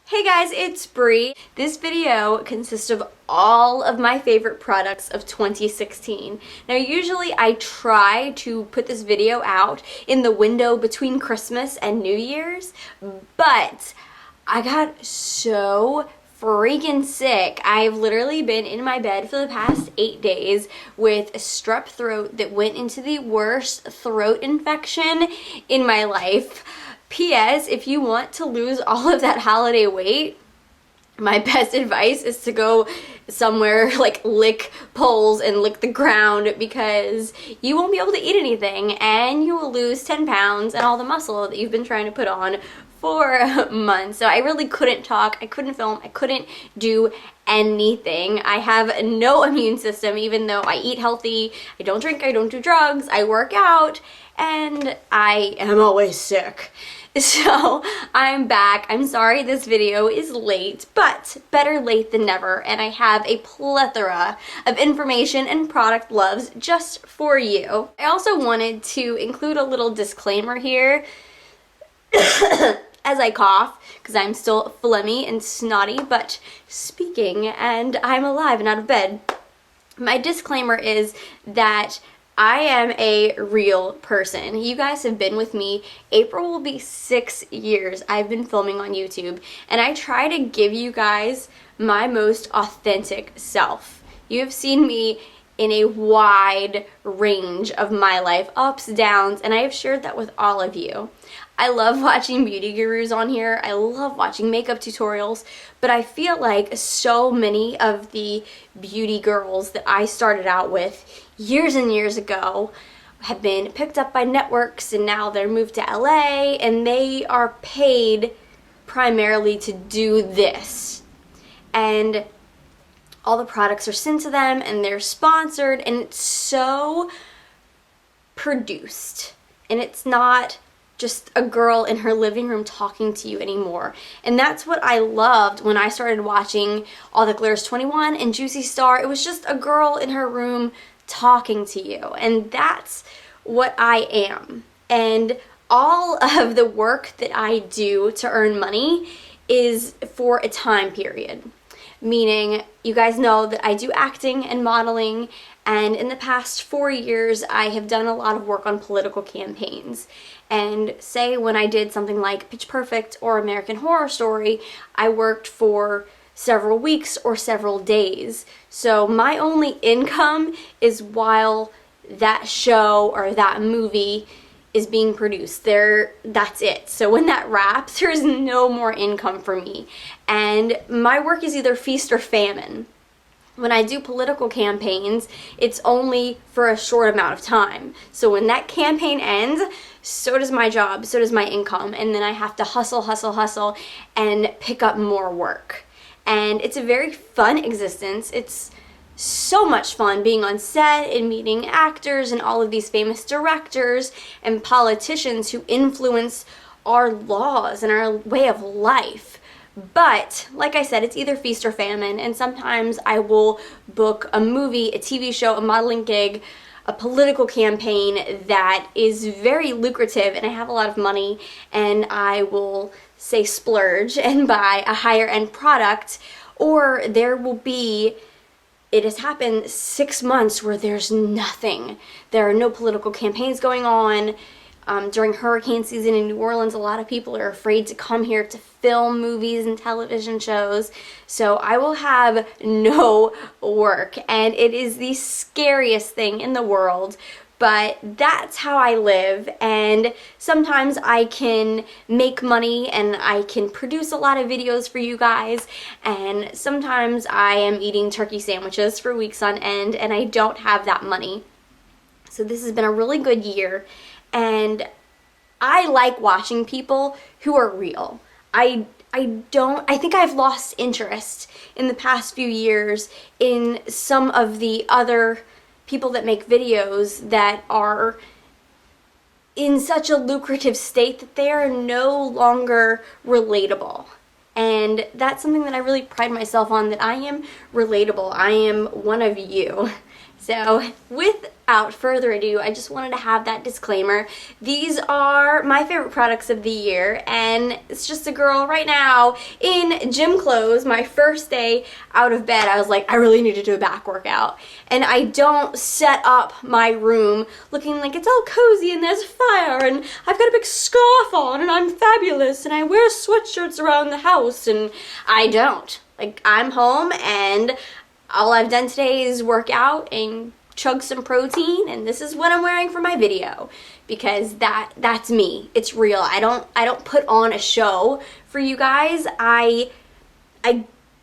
Hey guys, it's Brie. This video consists of all of my favorite products of 2016. Now usually I try to put this video out in the window between Christmas and New Year's, but I got so freaking sick. I've literally been in my bed for the past 8 days with a strep throat that went into the worst throat infection in my life. P.S. If you want to lose all of that holiday weight, my best advice is to go somewhere like lick poles and lick the ground, because you won't be able to eat anything and you will lose 10 pounds and all the muscle that you've been trying to put on for months. So I really couldn't talk, I couldn't film, I couldn't do anything. I have no immune system, even though I eat healthy, I don't drink, I don't do drugs, I work out, and I am always sick. So I'm back. I'm sorry this video is late, but better late than never, and I have a plethora of information and product loves just for you. I also wanted to include a little disclaimer here as I cough, because I'm still phlegmy and snotty, but speaking, and I'm alive and out of bed. My disclaimer is that I am a real person. You guys have been with me. April will be 6 years I've been filming on YouTube, and I try to give you guys my most authentic self. You have seen me in a wide range of my life, ups, downs, and I have shared that with all of you. I love watching beauty gurus on here. I love watching makeup tutorials, but I feel like so many of the beauty girls that I started out with years and years ago have been picked up by networks, and now they're moved to LA and they are paid primarily to do this. And all the products are sent to them and they're sponsored, and it's so produced. And it's not just a girl in her living room talking to you anymore. And that's what I loved when I started watching All That Glitters 21 and Juicy Star. It was just a girl in her room talking to you, and that's what I am. And all of the work that I do to earn money is for a time period. Meaning, you guys know that I do acting and modeling, and in the past 4 years I have done a lot of work on political campaigns. And say when I did something like Pitch Perfect or American Horror Story, I worked for several weeks or several days. So my only income is while that show or that movie is being produced. That's it. So when that wraps, there's no more income for me. And my work is either feast or famine. When I do political campaigns, it's only for a short amount of time. So when that campaign ends, so does my job, so does my income, and then I have to hustle, and pick up more work. And it's a very fun existence. It's so much fun being on set and meeting actors and all of these famous directors and politicians who influence our laws and our way of life. But, like I said, it's either feast or famine, and sometimes I will book a movie, a TV show, a modeling gig, a political campaign that is very lucrative, and I have a lot of money, and I will say splurge and buy a higher end product. Or there will be, it has happened, 6 months where there's nothing. There are no political campaigns going on. During hurricane season in New Orleans, a lot of people are afraid to come here to film movies and television shows. So I will have no work, and it is the scariest thing in the world. But that's how I live, and sometimes I can make money and I can produce a lot of videos for you guys, and sometimes I am eating turkey sandwiches for weeks on end and I don't have that money. So this has been a really good year, and I like watching people who are real. I think I've lost interest in the past few years in some of the other people that make videos that are in such a lucrative state that they are no longer relatable. And that's something that I really pride myself on, that I am relatable. I am one of you. So without further ado, I just wanted to have that disclaimer. These are my favorite products of the year, and it's just a girl right now in gym clothes. My first day out of bed, I was like, I really need to do a back workout. And I don't set up my room looking like it's all cozy and there's a fire and I've got a big scarf on and I'm fabulous and I wear sweatshirts around the house, and I don't. Like, I'm home and all I've done today is work out and chug some protein, and this is what I'm wearing for my video because that's me. It's real. I don't put on a show for you guys. I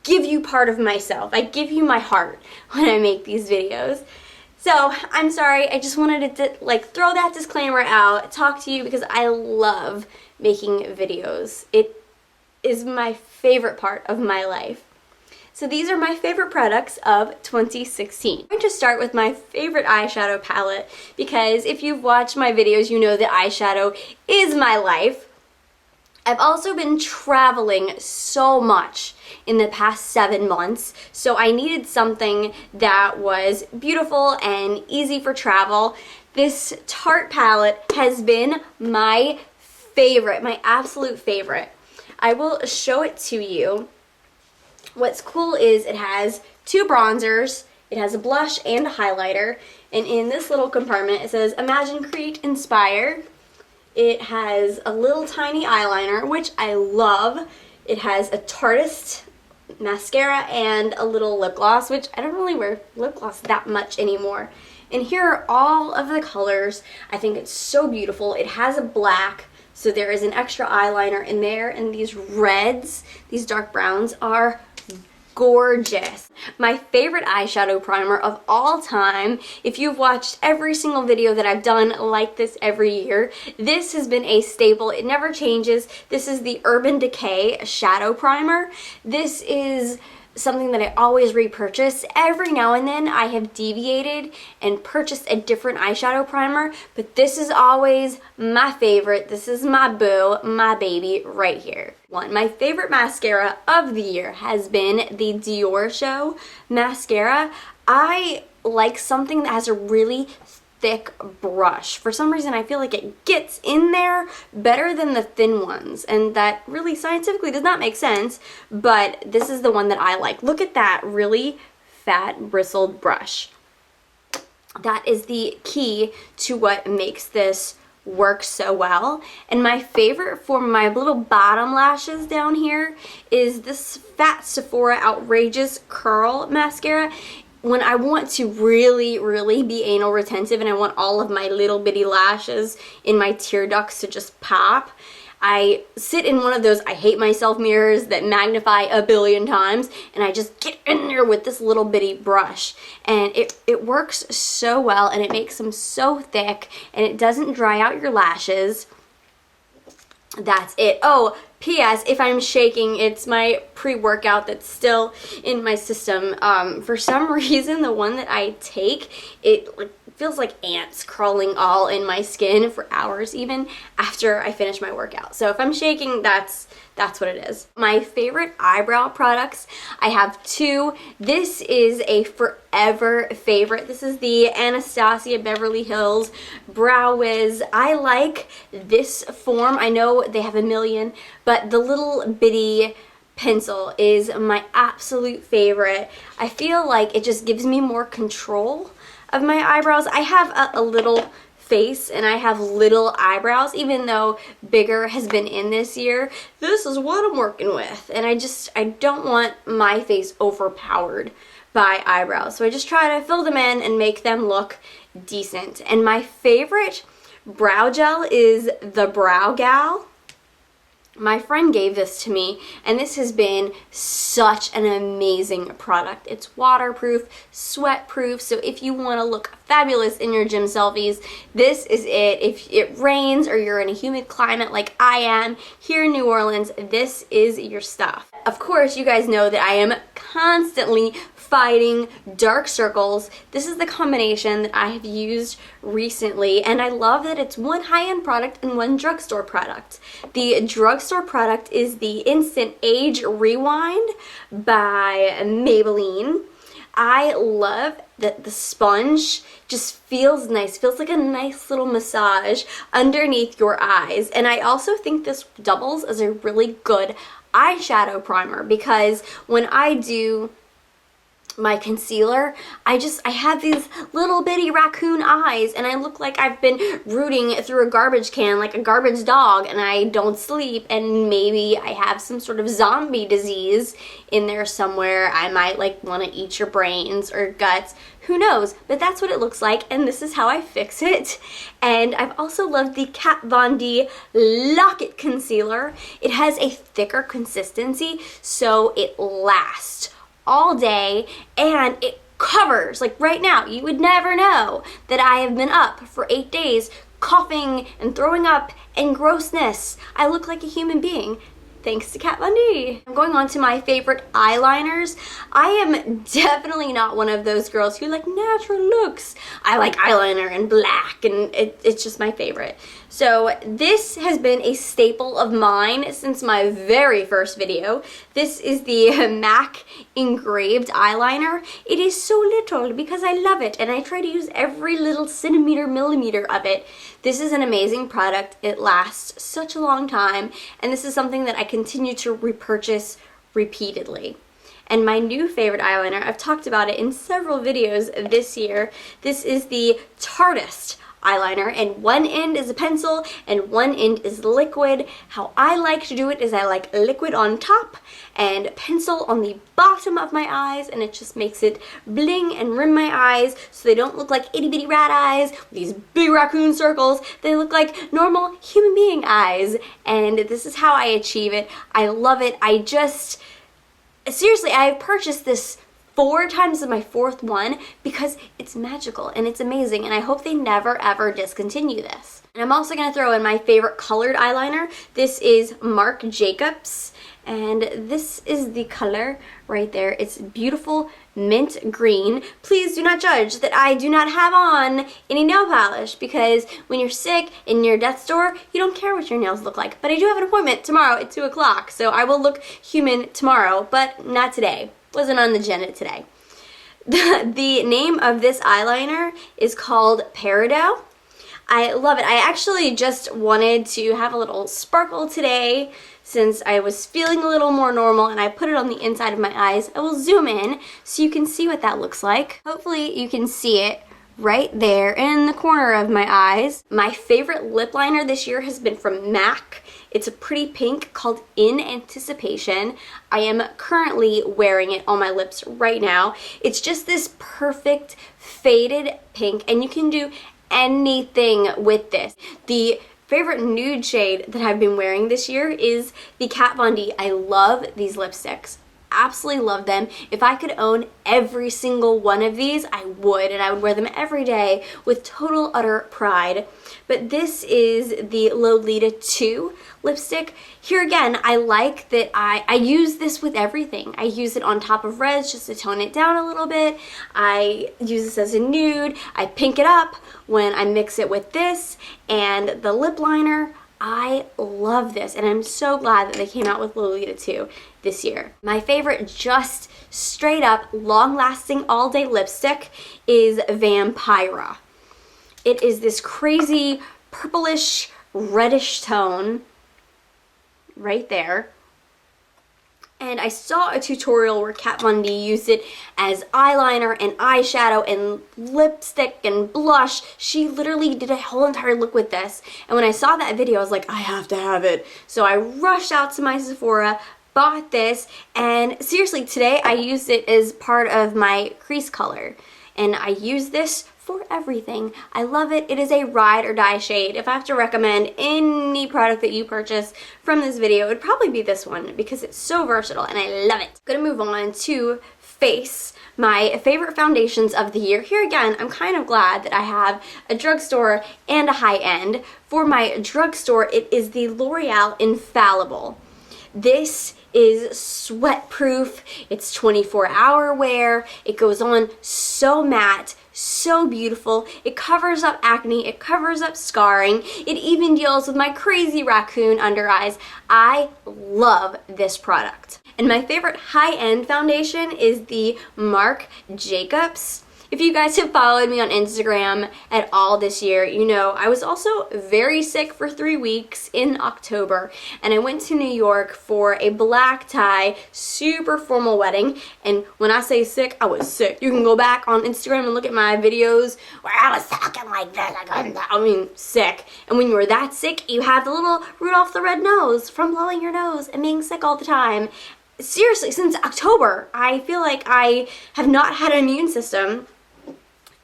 give you part of myself. I give you my heart when I make these videos. So I'm sorry, I just wanted to like throw that disclaimer out, talk to you because I love making videos. It is my favorite part of my life. So these are my favorite products of 2016. I'm going to start with my favorite eyeshadow palette because if you've watched my videos, you know that eyeshadow is my life. I've also been traveling so much in the past 7 months, so I needed something that was beautiful and easy for travel. This Tarte palette has been my favorite, my absolute favorite. I will show it to you. What's cool is it has 2 bronzers, it has a blush and a highlighter, and in this little compartment it says Imagine, Create, Inspire. It has a little tiny eyeliner, which I love. It has a Tarteist mascara and a little lip gloss, which I don't really wear lip gloss that much anymore. And here are all of the colors. I think it's so beautiful. It has a black, so there is an extra eyeliner in there, and these reds, these dark browns are gorgeous. My favorite eyeshadow primer of all time, if you've watched every single video that I've done like this every year, this has been a staple. It never changes. This is the Urban Decay Shadow Primer. This is something that I always repurchase. Every now and then I have deviated and purchased a different eyeshadow primer, but this is always my favorite. This is my boo, my baby right here. My favorite mascara of the year has been the Dior Show mascara. I like something that has a really thick brush. For some reason, I feel like it gets in there better than the thin ones, and that really scientifically does not make sense, but this is the one that I like. Look at that really fat bristled brush. That is the key to what makes this work so well. And my favorite for my little bottom lashes down here is this Fat Sephora Outrageous Curl Mascara. When I want to really, really be anal retentive and I want all of my little bitty lashes in my tear ducts to just pop, I sit in one of those I hate myself mirrors that magnify a billion times, and I just get in there with this little bitty brush. And it works so well, and it makes them so thick, and it doesn't dry out your lashes. That's it. Oh, P.S. if I'm shaking, it's my pre-workout that's still in my system. For some reason, the one that I take, it feels like ants crawling all in my skin for hours, even after I finish my workout. So if I'm shaking, that's what it is. My favorite eyebrow products, I have 2. This is a forever favorite. This is the Anastasia Beverly Hills Brow Wiz. I like this form. I know they have a million, but the little bitty pencil is my absolute favorite. I feel like it just gives me more control of my eyebrows. I have a little face and I have little eyebrows, even though bigger has been in this year. This is what I'm working with, and I don't want my face overpowered by eyebrows, so I just try to fill them in and make them look decent. And my favorite brow gel is the Brow Gal. My friend gave this to me, and this has been such an amazing product. It's waterproof, sweat-proof, so if you want to look fabulous in your gym selfies, this is it. If it rains or you're in a humid climate like I am here in New Orleans, this is your stuff. Of course, you guys know that I am constantly fighting dark circles. This is the combination that I have used recently, and I love that it's one high-end product and one drugstore product. The drugstore product is the Instant Age Rewind by Maybelline. I love the sponge just feels nice, feels like a nice little massage underneath your eyes. And I also think this doubles as a really good eyeshadow primer, because when I do my concealer, I have these little bitty raccoon eyes, and I look like I've been rooting through a garbage can like a garbage dog, and I don't sleep, and maybe I have some sort of zombie disease in there somewhere. I might like want to eat your brains or guts, who knows, but that's what it looks like, and this is how I fix it. And I've also loved the Kat Von D Lock-It Concealer. It has a thicker consistency, so it lasts all day, and it covers, like right now, you would never know that I have been up for 8 days coughing and throwing up and grossness. I look like a human being, thanks to Kat Von D. I'm going on to my favorite eyeliners. I am definitely not one of those girls who like natural looks. I like eyeliner and black, and it's just my favorite. So this has been a staple of mine since my very first video. This is the MAC engraved eyeliner. It is so little because I love it, and I try to use every little millimeter of it. This is an amazing product. It lasts such a long time, and this is something that I continue to repurchase repeatedly. And my new favorite eyeliner, I've talked about it in several videos this year. This is the Tartist eyeliner, and one end is a pencil and one end is liquid. How I like to do it is I like liquid on top and pencil on the bottom of my eyes, and it just makes it bling and rim my eyes so they don't look like itty bitty rat eyes with these big raccoon circles. They look like normal human being eyes, and this is how I achieve it. I love it. Seriously, I've purchased this 4 times in my 4th one because it's magical and it's amazing, and I hope they never ever discontinue this. And I'm also going to throw in my favorite colored eyeliner. This is Marc Jacobs, and this is the color right there. It's beautiful mint green. Please do not judge that I do not have on any nail polish, because when you're sick in your death store, you don't care what your nails look like. But I do have an appointment tomorrow at 2 o'clock, so I will look human tomorrow, but not today. Wasn't on the agenda today. The name of this eyeliner is called Peridot. I love it. I actually just wanted to have a little sparkle today since I was feeling a little more normal, and I put it on the inside of my eyes. I will zoom in so you can see what that looks like. Hopefully you can see it right there in the corner of my eyes. My favorite lip liner this year has been from MAC. It's a pretty pink called In Anticipation. I am currently wearing it on my lips right now. It's just this perfect faded pink, and you can do anything with this. The favorite nude shade that I've been wearing this year is the Kat Von D. I love these lipsticks. Absolutely love them. If I could own every single one of these, I would, and I would wear them every day with total utter pride. But this is the Lolita 2 lipstick. Here again, I like that I use this with everything. I use it on top of reds just to tone it down a little bit. I use this as a nude. I pink it up when I mix it with this, and the lip liner, I love this, and I'm so glad that they came out with Lolita 2 this year. My favorite just straight up long-lasting all-day lipstick is Vampira. It is this crazy purplish reddish tone right there. And I saw a tutorial where Kat Von D used it as eyeliner and eyeshadow and lipstick and blush. She literally did a whole entire look with this. And when I saw that video, I was like, I have to have it. So I rushed out to my Sephora, bought this, and seriously, today I used it as part of my crease color. And I use this for everything. I love it. It is a ride or die shade. If I have to recommend any product that you purchase from this video, it would probably be this one because it's so versatile and I love it. Gonna move on to face, my favorite foundations of the year. Here again, I'm kind of glad that I have a drugstore and a high-end. For my drugstore, it is the L'Oreal Infallible. This is sweat proof, it's 24-hour wear, it goes on so matte, so beautiful, it covers up acne, it covers up scarring, it even deals with my crazy raccoon under eyes. I love this product. And my favorite high-end foundation is the Marc Jacobs. If you guys have followed me on Instagram at all this year, you know I was also very sick for 3 weeks in October, and I went to New York for a black tie, super formal wedding. And when I say sick, I was sick. You can go back on Instagram and look at my videos where I was talking like this. I mean, sick. And when you are that sick, you have the little Rudolph the Red Nose from blowing your nose and being sick all the time. Seriously, since October, I feel like I have not had an immune system.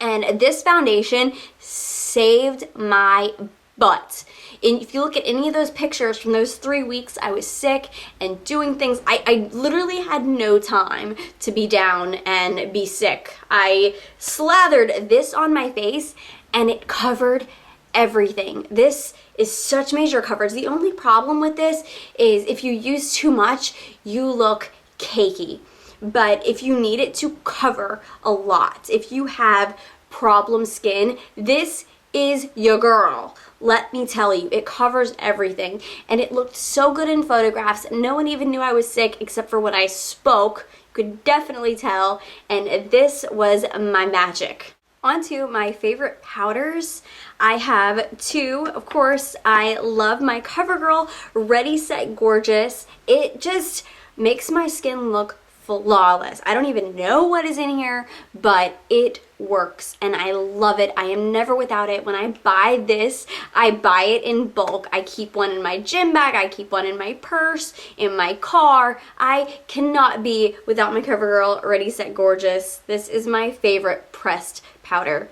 And this foundation saved my butt. And if you look at any of those pictures from those 3 weeks I was sick and doing things, I literally had no time to be down and be sick. I slathered this on my face and it covered everything. This is such major coverage. The only problem with this is if you use too much, you look cakey. But if you need it to cover a lot, if you have problem skin, this is your girl. Let me tell you, it covers everything. And it looked so good in photographs. No one even knew I was sick except for when I spoke. You could definitely tell. And this was my magic. On to my favorite powders. I have two. Of course, I love my CoverGirl Ready Set Gorgeous. It just makes my skin look flawless. I don't even know what is in here, but it works and I love it. I am never without it. When I buy this, I buy it in bulk. I keep one in my gym bag. I keep one in my purse, in my car. I cannot be without my CoverGirl Ready Set Gorgeous. This is my favorite pressed powder.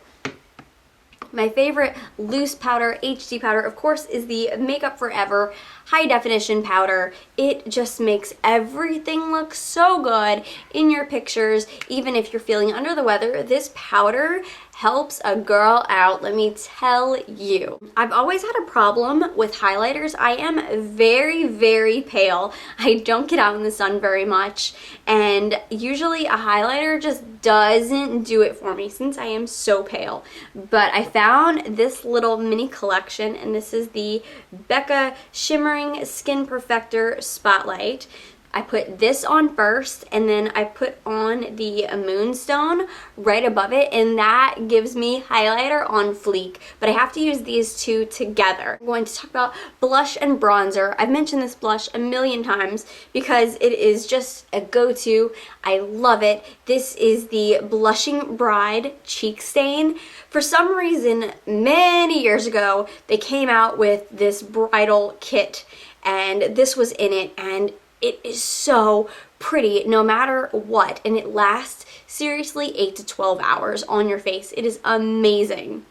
My favorite loose powder, HD powder, of course, is the Makeup Forever High Definition Powder. It just makes everything look so good in your pictures. Even if you're feeling under the weather, this powder helps a girl out, let me tell you. I've always had a problem with highlighters. I am very, very pale. I don't get out in the sun very much, and usually a highlighter just doesn't do it for me since I am so pale. But I found this little mini collection, and this is the Becca Shimmering Skin Perfector Spotlight. I put this on first, and then I put on the Moonstone right above it, and that gives me highlighter on fleek. But I have to use these two together. I'm going to talk about blush and bronzer. I've mentioned this blush a million times because it is just a go-to. I love it. This is the Blushing Bride Cheek Stain. For some reason, many years ago, they came out with this bridal kit, and this was in it, and it is so pretty no matter what, and it lasts seriously 8 to 12 hours on your face. It is amazing.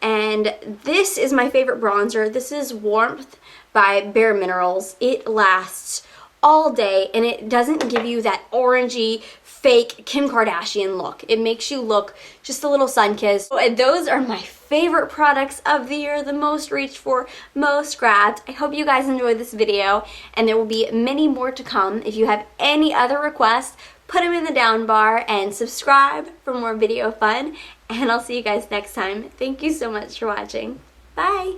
And this is my favorite bronzer. This is Warmth by Bare Minerals. It lasts all day, and it doesn't give you that orangey fake Kim Kardashian look. It makes you look just a little sun-kissed. And those are my favorite products of the year, the most reached for, most grabbed. I hope you guys enjoyed this video, and there will be many more to come. If you have any other requests, put them in the down bar and subscribe for more video fun, and I'll see you guys next time. Thank you so much for watching. Bye!